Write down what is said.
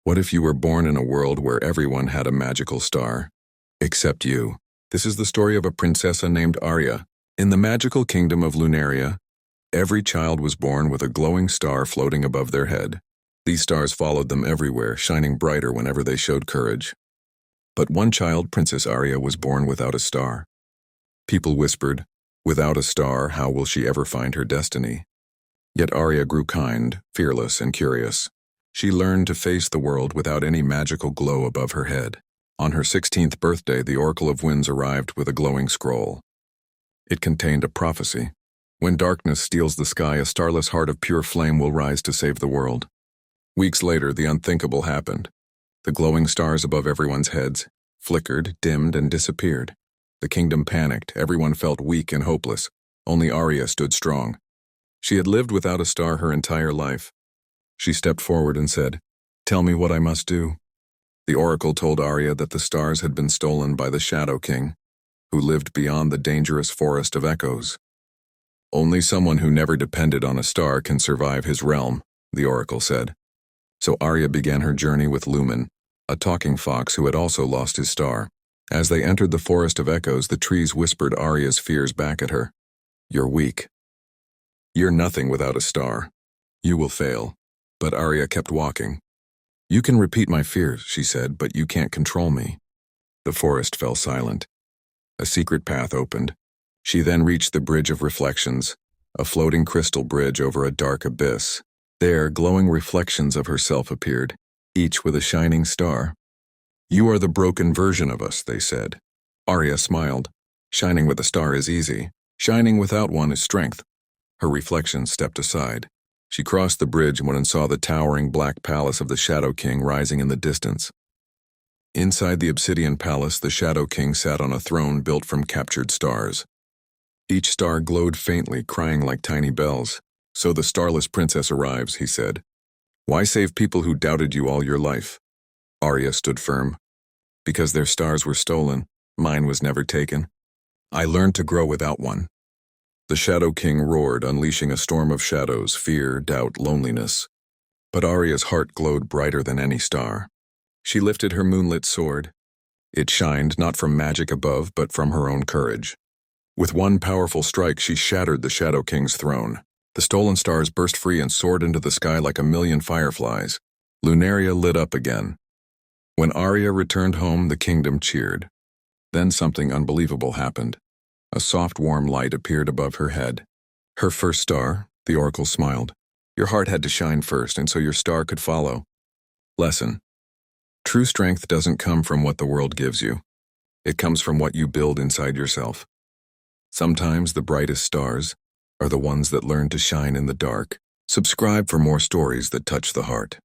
What if you were born in a world where everyone had a magical star? Except you. This is the story of a princessa named Aria. In the magical kingdom of Lunaria, every child was born with a glowing star floating above their head. These stars followed them everywhere, shining brighter whenever they showed courage. But one child, Princess Aria, was born without a star. People whispered, "Without a star, how will she ever find her destiny?" Yet Aria grew kind, fearless, and curious. She learned to face the world without any magical glow above her head. On her 16th birthday, the Oracle of Winds arrived with a glowing scroll. It contained a prophecy. When darkness steals the sky, a starless heart of pure flame will rise to save the world. Weeks later, the unthinkable happened. The glowing stars above everyone's heads flickered, dimmed, and disappeared. The kingdom panicked. Everyone felt weak and hopeless. Only Aria stood strong. She had lived without a star her entire life. She stepped forward and said, "Tell me what I must do." The oracle told Aria that the stars had been stolen by the Shadow King, who lived beyond the dangerous forest of echoes. "Only someone who never depended on a star can survive his realm," the oracle said. So Aria began her journey with Lumen, a talking fox who had also lost his star. As they entered the forest of echoes, the trees whispered Aria's fears back at her. "You're weak. You're nothing without a star. You will fail." But Aria kept walking. "You can repeat my fears," she said, "but you can't control me." The forest fell silent. A secret path opened. She then reached the Bridge of Reflections, a floating crystal bridge over a dark abyss. There, glowing reflections of herself appeared, each with a shining star. "You are the broken version of us," they said. Aria smiled. "Shining with a star is easy. Shining without one is strength." Her reflections stepped aside. She crossed the bridge and saw the towering black palace of the Shadow King rising in the distance. Inside the obsidian palace, the Shadow King sat on a throne built from captured stars. Each star glowed faintly, crying like tiny bells. "So the Starless princess arrives," he said. "Why save people who doubted you all your life?" Aria stood firm. "Because their stars were stolen, mine was never taken. I learned to grow without one." The Shadow King roared, unleashing a storm of shadows, fear, doubt, loneliness. But Aria's heart glowed brighter than any star. She lifted her moonlit sword. It shined not from magic above, but from her own courage. With one powerful strike, she shattered the Shadow King's throne. The stolen stars burst free and soared into the sky like a million fireflies. Lunaria lit up again. When Aria returned home, the kingdom cheered. Then something unbelievable happened. A soft, warm light appeared above her head. Her first star, the oracle smiled. "Your heart had to shine first, and so your star could follow." Lesson: true strength doesn't come from what the world gives you. It comes from what you build inside yourself. Sometimes the brightest stars are the ones that learn to shine in the dark. Subscribe for more stories that touch the heart.